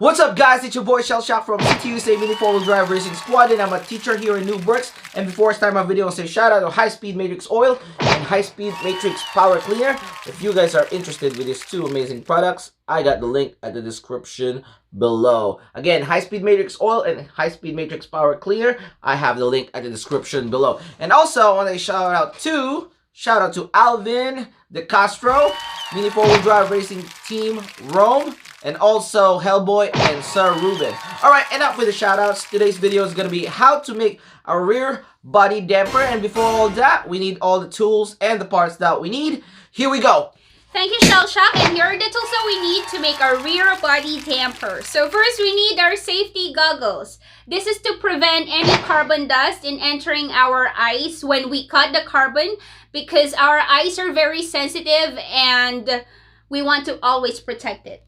What's up guys, it's your boy Cielshock from CTUSA Mini 4wd Racing Squad, and I'm a teacher here in Noobworx. And before I start my video, I'll say shout out to high-speed Matrixx oil and high-speed Matrixx power cleaner. If you guys are interested with these two amazing products, I got the link at the description below. Again, high-speed Matrixx oil and high-speed Matrixx power cleaner, I have the link at the description below. And also, I want to shout out to Alvin De Castro, Mini 4wd Racing Team Rome, and also Hellboy and Sir Ruben. Alright, enough with the shoutouts. Today's video is going to be how to make a rear body damper. And before all that, we need all the tools and the parts that we need. Here we go. Thank you, Cielshock. And here are the tools that we need to make our rear body damper. So first, we need our safety goggles. This is to prevent any carbon dust in entering our eyes when we cut the carbon, because our eyes are very sensitive and we want to always protect it.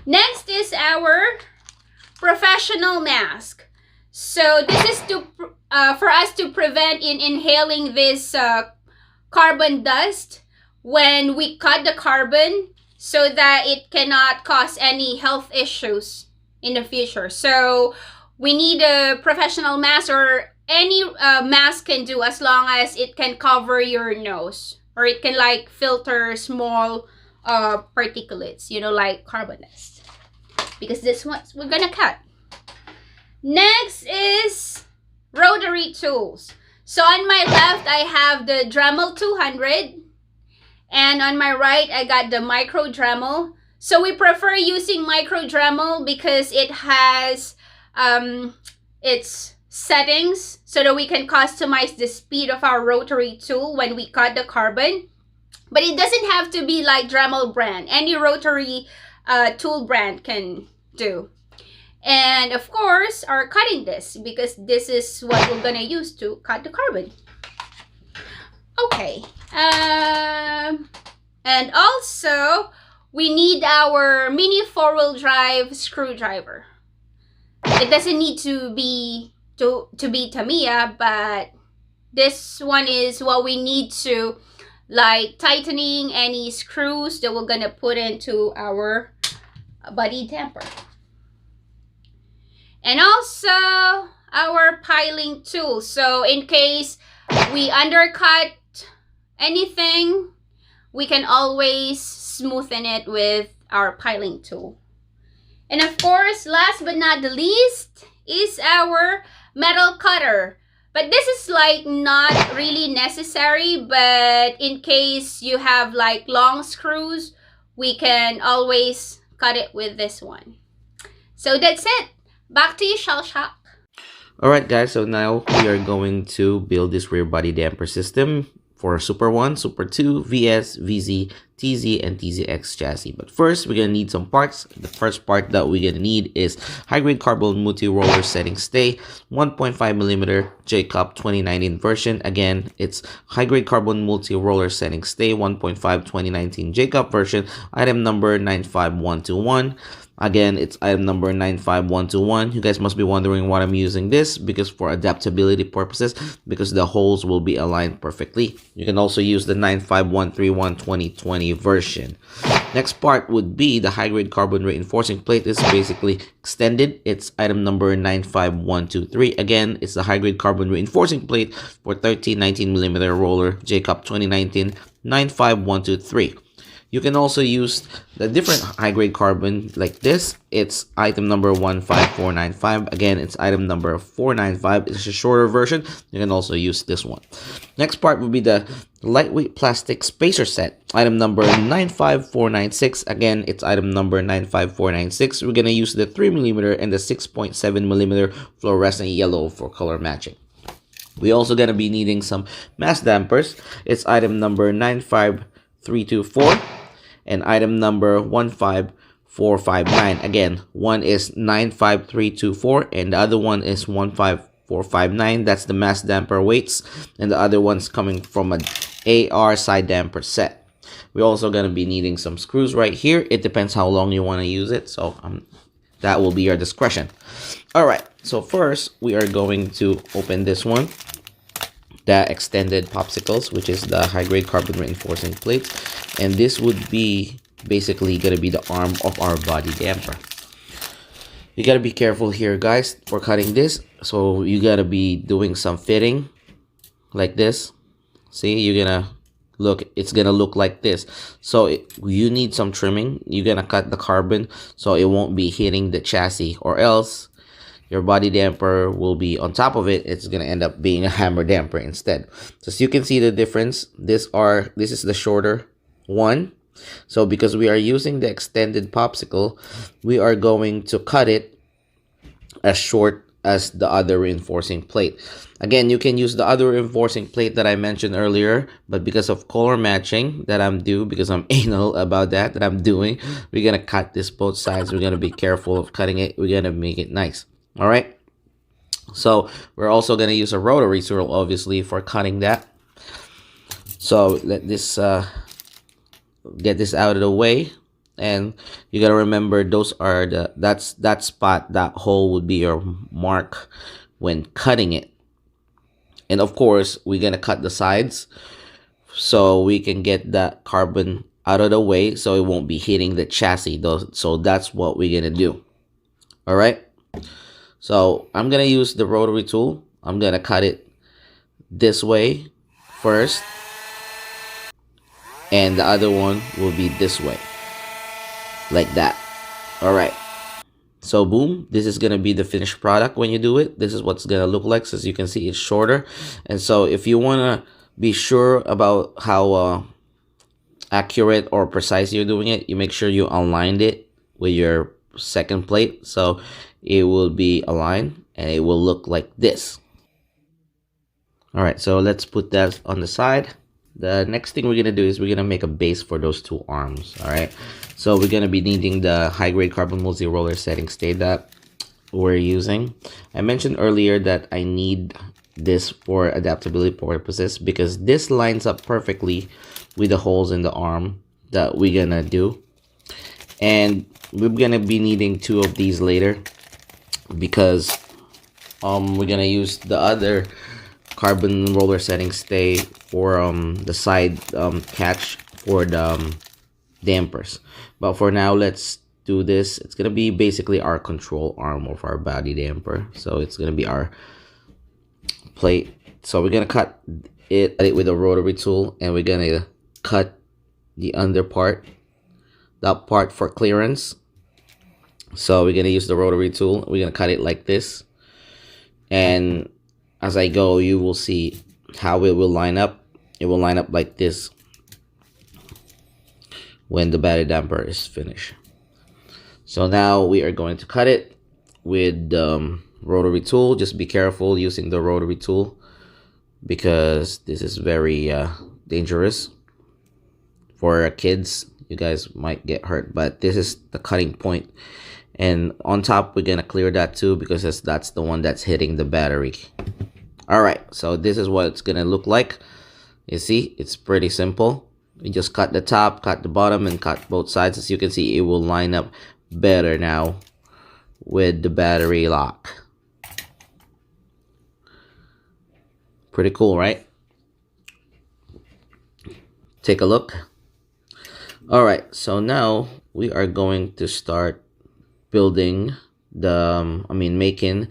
Next is our professional mask. So this is to for us to prevent in inhaling this carbon dust when we cut the carbon, so that it cannot cause any health issues in the future. So we need a professional mask, or any mask can do, as long as it can cover your nose, or it can like filter small particulates, you know, like carbon dust, because this one we're gonna cut. Next is rotary tools. So on my left, I have the Dremel 200. And on my right, I got the micro Dremel. So we prefer using micro Dremel because it has its settings so that we can customize the speed of our rotary tool when we cut the carbon. But it doesn't have to be like Dremel brand. Any rotary tool brand can do. And of course, our cutting disc, because this is what we're gonna use to cut the carbon. Okay. And also, we need our mini 4-wheel drive screwdriver. It doesn't need to be Tamiya, but this one is what we need to like tightening any screws that we're gonna put into our body damper. And also our piling tool. So in case we undercut anything, we can always smoothen it with our piling tool. And of course, last but not the least is our metal cutter. But this is like not really necessary, but in case you have like long screws, we can always cut it with this one. So that's it. Back to you, Cielshock. Alright guys, so now we are going to build this rear body damper system for Super 1, Super 2, VS, VZ, TZ, and TZX chassis. But first, we're going to need some parts. The first part that we're going to need is high-grade carbon multi-roller setting stay, 1.5mm J-Cup 2019 version. Again, it's high-grade carbon multi-roller setting stay, 1.5 2019 J-Cup version, item number 95121. Again, it's item number 95121. You guys must be wondering why I'm using this, because for adaptability purposes, because the holes will be aligned perfectly. You can also use the 95131 2020 version. Next part would be the high-grade carbon reinforcing plate. Is basically extended. It's item number 95123. Again, it's the high-grade carbon reinforcing plate for 13-19mm roller J-Cup 2019 95123. You can also use the different high-grade carbon like this. It's item number 15495. Again, it's item number 495. It's a shorter version. You can also use this one. Next part would be the lightweight plastic spacer set. Item number 95496. Again, it's item number 95496. We're going to use the 3mm and the 6.7mm fluorescent yellow for color matching. We also going to be needing some mass dampers. It's item number 95324. and item number 15459. Again, one is 95324 and the other one is 15459. That's the mass damper weights, and the other one's coming from an AR side damper set. We're also going to be needing some screws right here. It depends how long you want to use it, so that will be your discretion. Alright, so first we are going to open this one, the extended popsicles, which is the high-grade carbon reinforcing plates, and this would be basically going to be the arm of our body damper. You gotta be careful here, guys, for cutting this. So you gotta be doing some fitting like this. See, you're gonna look, it's gonna look like this. So you need some trimming. You're gonna cut the carbon so it won't be hitting the chassis, or else your body damper will be on top of it. It's gonna end up being a hammer damper instead. So as you can see the difference, this is the shorter one. So because we are using the extended popsicle, we are going to cut it as short as the other reinforcing plate. Again, you can use the other reinforcing plate that I mentioned earlier, but because of color matching that I'm doing, because I'm anal about that I'm doing, we're gonna cut this both sides. We're gonna be careful of cutting it. We're gonna make it nice. All right. So we're also gonna use a rotary tool, obviously, for cutting that. So let this get this out of the way, and you gotta remember those are that spot, that hole would be your mark when cutting it. And of course, we're gonna cut the sides so we can get that carbon out of the way so it won't be hitting the chassis though. So that's what we're gonna do. All right. So I'm gonna use the rotary tool. I'm gonna cut it this way first, and the other one will be this way, like that. All right. So boom, this is gonna be the finished product. When you do it, this is what's gonna look like. So as you can see, it's shorter. And so if you wanna be sure about how accurate or precise you're doing it, you make sure you aligned it with your second plate, so it will be aligned and it will look like this. All right, so let's put that on the side. The next thing we're gonna do is we're gonna make a base for those two arms. All right, so we're gonna be needing the high-grade carbon multi-roller setting stay that we're using. I mentioned earlier that I need this for adaptability purposes because this lines up perfectly with the holes in the arm that we're gonna do, and we're gonna be needing two of these later because we're gonna use the other carbon roller setting stay for the side catch for the dampers. But for now, let's do this. It's gonna be basically our control arm of our body damper, so it's gonna be our plate. So we're gonna cut it with a rotary tool, and we're gonna cut the under part, that part for clearance. So we're gonna use the rotary tool. We're gonna cut it like this, and as I go, you will see how it will line up. It will line up like this when the battery damper is finished. So now we are going to cut it with the rotary tool. Just be careful using the rotary tool because this is very dangerous for kids. You guys might get hurt, but this is the cutting point. And on top, we're gonna clear that too because that's the one that's hitting the battery. All right, so this is what it's gonna look like. You see, it's pretty simple. We just cut the top, cut the bottom, and cut both sides. As you can see, it will line up better now with the battery lock. Pretty cool, right? Take a look. All right, so now we are going to start building making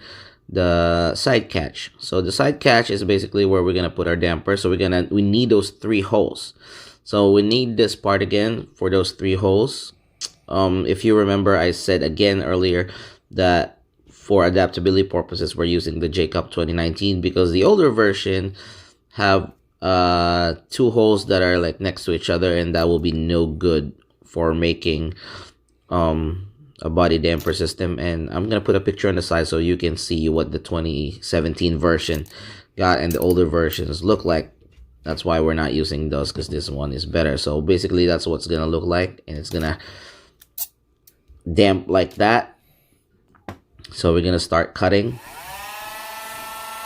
the side catch. So the side catch is basically where we're gonna put our damper. So we need those three holes. So we need this part again for those three holes. If you remember, I said again earlier that for adaptability purposes, we're using the Jacob 2019 because the older version have two holes that are like next to each other, and that will be no good for making a body damper system. And I'm gonna put a picture on the side so you can see what the 2017 version got and the older versions look like. That's why we're not using those, because this one is better. So basically that's what's gonna look like, and it's gonna damp like that. So we're gonna start cutting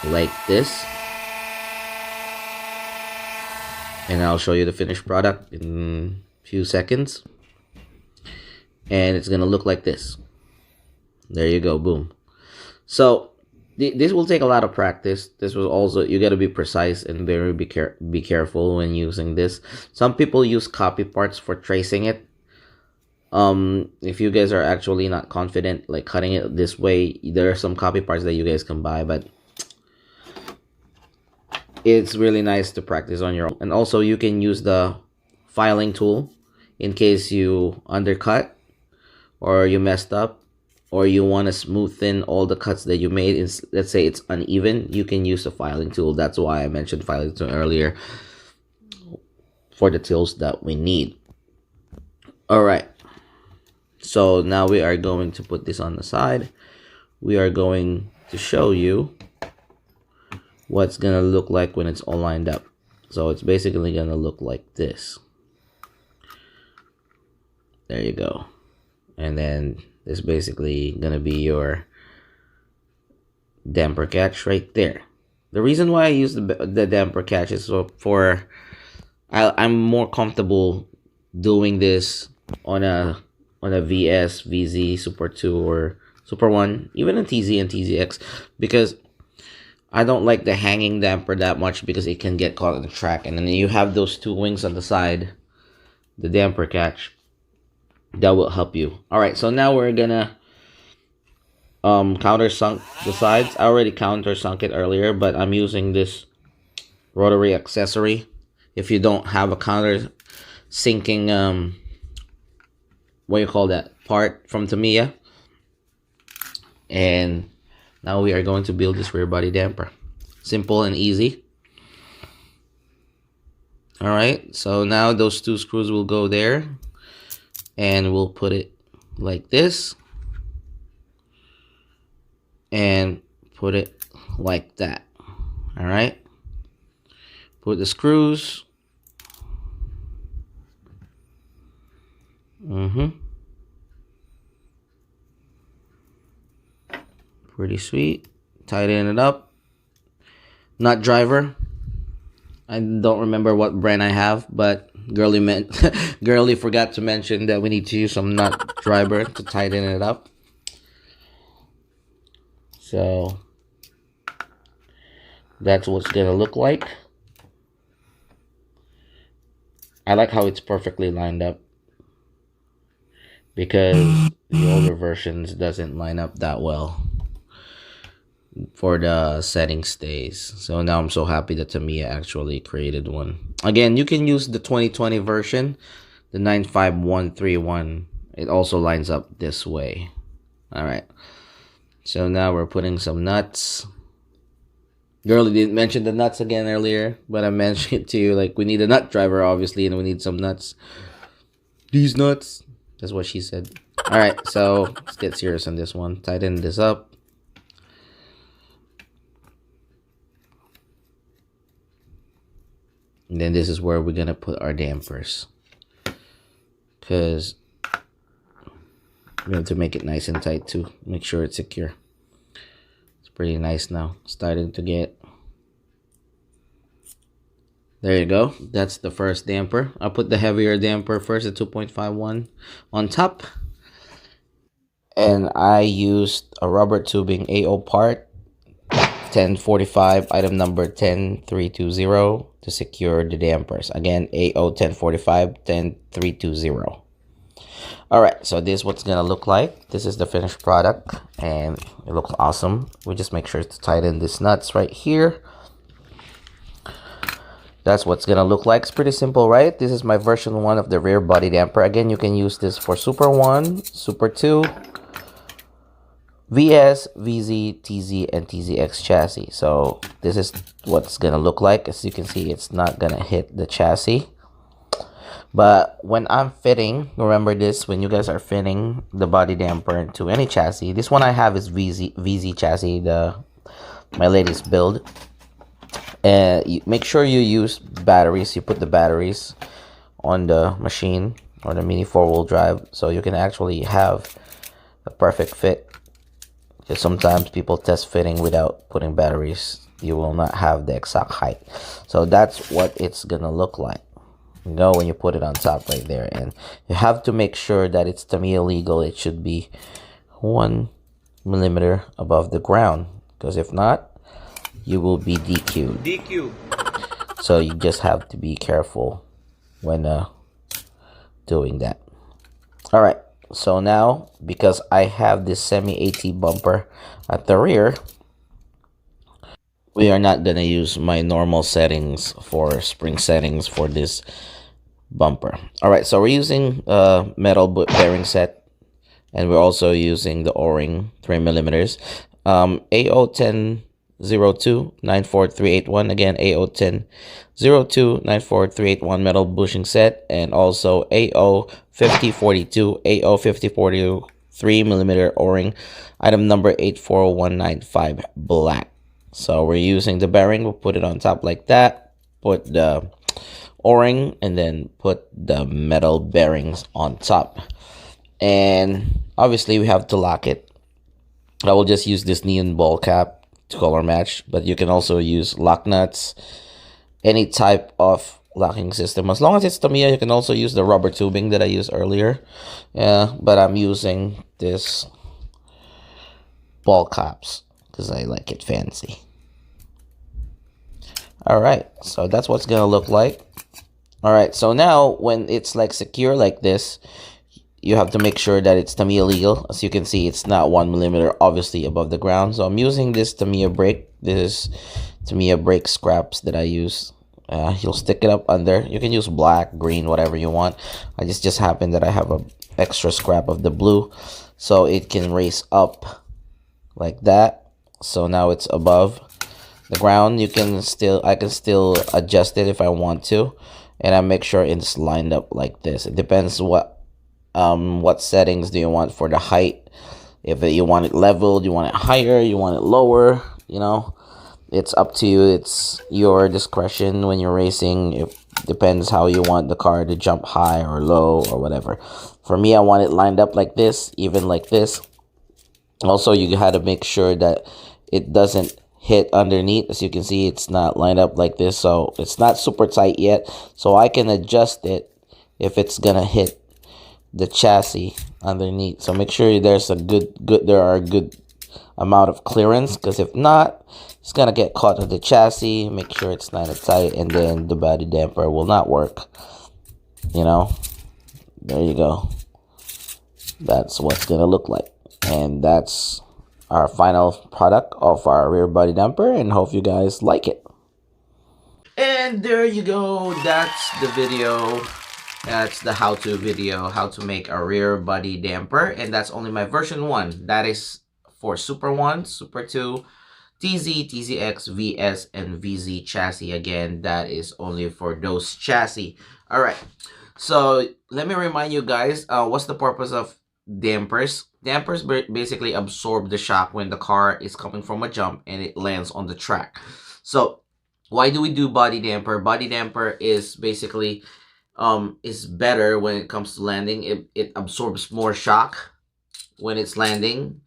like this, and I'll show you the finished product in a few seconds. And it's gonna look like this. There you go, boom. So this will take a lot of practice. This was also, you got to be precise and very be careful when using this. Some people use copy parts for tracing it. If you guys are actually not confident like cutting it this way, there are some copy parts that you guys can buy, but it's really nice to practice on your own. And also you can use the filing tool in case you undercut or you messed up, or you want to smoothen all the cuts that you made. Let's say it's uneven, you can use the filing tool. That's why I mentioned filing tool earlier for the tools that we need. All right, so now we are going to put this on the side. We are going to show you what's gonna look like when it's all lined up. So it's basically gonna look like this. There you go. And then it's basically gonna be your damper catch right there. The reason why I use the damper catch is so I'm more comfortable doing this on a VS, VZ, Super 2 or Super 1, even a TZ and TZX, because I don't like the hanging damper that much because it can get caught in the track. And then you have those two wings on the side, the damper catch, that will help you. All right, so now we're gonna countersunk the sides. I already countersunk it earlier, but I'm using this rotary accessory. If you don't have a counter sinking what you call that part from Tamiya. And now we are going to build this rear body damper. Simple and easy. All right, so now those two screws will go there, and we'll put it like this and put it like that. All right, put the screws. Pretty sweet. Tighten it up. Nut driver. I don't remember what brand I have, but Girly forgot to mention that we need to use some nut driver to tighten it up. So that's what's gonna look like. I like how it's perfectly lined up, because the older versions doesn't line up that well for the setting stays. So now I'm so happy that Tamiya actually created one. Again, you can use the 2020 version, the 95131. It also lines up this way. All right, so now we're putting some nuts. Girlie didn't mention the nuts again earlier, but I mentioned it to you, like we need a nut driver obviously, and we need some nuts. These nuts, that's what she said. All right, so let's get serious on this one. Tighten this up. And then this is where we're gonna put our dampers, because we have to make it nice and tight too. Make sure it's secure. It's pretty nice now. Starting to get. There you go. That's the first damper. I'll put the heavier damper first, the 2.51 on top. And I used a rubber tubing AO part 1045, item number 10320, to secure the dampers. Again, AO 1045 10320. All right, so this is what's gonna look like. This is the finished product, and it looks awesome. We just make sure to tighten these nuts right here. That's what's gonna look like. It's pretty simple, right? This is my version 1 of the rear body damper. Again, you can use this for Super 1, Super 2, VS, VZ, TZ, and TZX chassis. So this is what's gonna look like. As you can see, it's not gonna hit the chassis. But when I'm fitting, remember this, when you guys are fitting the body damper into any chassis, this one I have is VZ chassis, my latest build. And make sure you use batteries. You put the batteries on the machine or the Mini 4-wheel drive, so you can actually have a perfect fit. Because sometimes people test fitting without putting batteries. You will not have the exact height. So that's what it's gonna look like, you know, when you put it on top right there. And you have to make sure that it's Tamiya legal. It should be 1 millimeter above the ground, because if not, you will be DQ'd. So you just have to be careful when doing that. All right, so now because I have this semi-AT bumper at the rear, we are not gonna use my normal settings for spring settings for this bumper. All right, so we're using metal bearing set, and we're also using the O-ring 3mm. AO1002-94381, again AO1002-94381 metal bushing set, and also AO5042 AO5042 3mm O-ring, item number 84195, black. So we're using the bearing. We'll put it on top like that, put the O-ring, and then put the metal bearings on top, and obviously we have to lock it. I will just use this neon ball cap to color match, but you can also use lock nuts, any type of locking system. As long as it's Tamiya, you can also use the rubber tubing that I used earlier. Yeah, but I'm using this ball caps because I like it fancy. All right, so that's what's gonna look like. All right, so now when it's like secure like this, you have to make sure that it's Tamiya legal. As you can see, it's not 1mm obviously above the ground. So I'm using this Tamiya brake. This is Tamiya brake scraps that I use. You'll stick it up under. You can use black, green, whatever you want. I just happened that I have a extra scrap of the blue, so it can raise up like that. So now it's above the ground. I can still adjust it if I want to, and I make sure it's lined up like this. It depends what settings do you want for the height. If you want it leveled, you want it higher, you want it lower, you know, it's up to you. It's your discretion when you're racing. It depends how you want the car to jump high or low or whatever. For me, I want it lined up like this, even like this. Also, you had to make sure that it doesn't hit underneath. As you can see, it's not lined up like this, so it's not super tight yet, so I can adjust it if it's gonna hit the chassis underneath. So make sure there's a good amount of clearance, because if not, it's gonna get caught in the chassis. Make sure it's not tight, and then the body damper will not work. You know, there you go. That's what's gonna look like, and that's our final product of our rear body damper, and hope you guys like it. And there you go. That's the video. That's the how-to video, how to make a rear body damper, and that's only my version 1. That is for Super 1, Super 2, TZ, TZX, VS, and VZ chassis. Again, that is only for those chassis. All right, so let me remind you guys, what's the purpose of dampers? Dampers basically absorb the shock when the car is coming from a jump and it lands on the track. So why do we do body damper? Body damper is basically is better when it comes to landing. It absorbs more shock when it's landing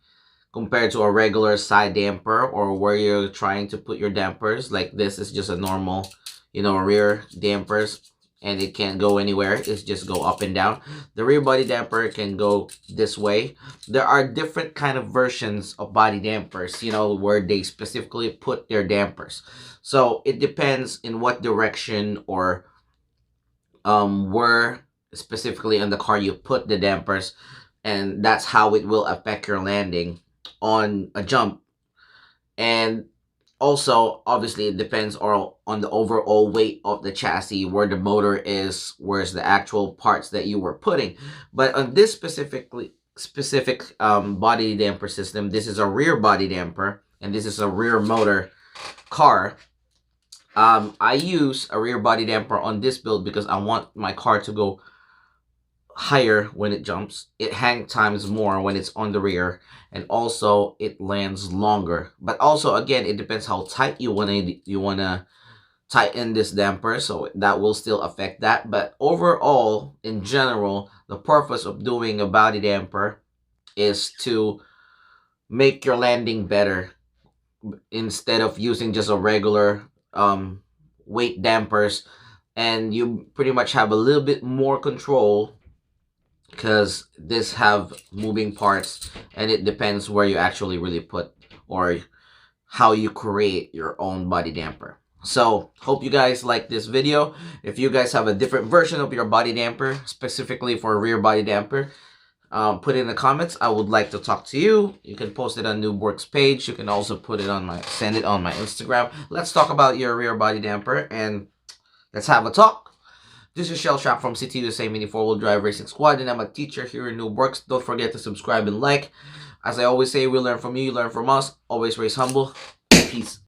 compared to a regular side damper, or where you're trying to put your dampers. Like this is just a normal, you know, rear dampers, and it can't go anywhere. It's just go up and down. The rear body damper can go this way. There are different kind of versions of body dampers, you know, where they specifically put their dampers. So it depends in what direction or where specifically on the car you put the dampers, and that's how it will affect your landing on a jump. And also obviously it depends on the overall weight of the chassis, where the motor is, where's the actual parts that you were putting. But on this specific body damper system, this is a rear body damper, and this is a rear motor car. I use a rear body damper on this build because I want my car to go higher when it jumps. It hang times more when it's on the rear, and also it lands longer. But also again, it depends how tight you wanna tighten this damper, so that will still affect that. But overall, in general, the purpose of doing a body damper is to make your landing better, instead of using just a regular weight dampers, and you pretty much have a little bit more control because this have moving parts, and it depends where you actually really put or how you create your own body damper. So, hope you guys like this video. If you guys have a different version of your body damper, specifically for a rear body damper, put it in the comments. I would like to talk to you. You can post it on Noobworx page. You can also put it on send it on my Instagram. Let's talk about your rear body damper and let's have a talk. This is Cielshock from City USA Mini 4-wheel drive racing squad, and I'm a teacher here in Noobworx. Don't forget to subscribe and like. As I always say, we learn from you learn from us. Always race humble. Peace.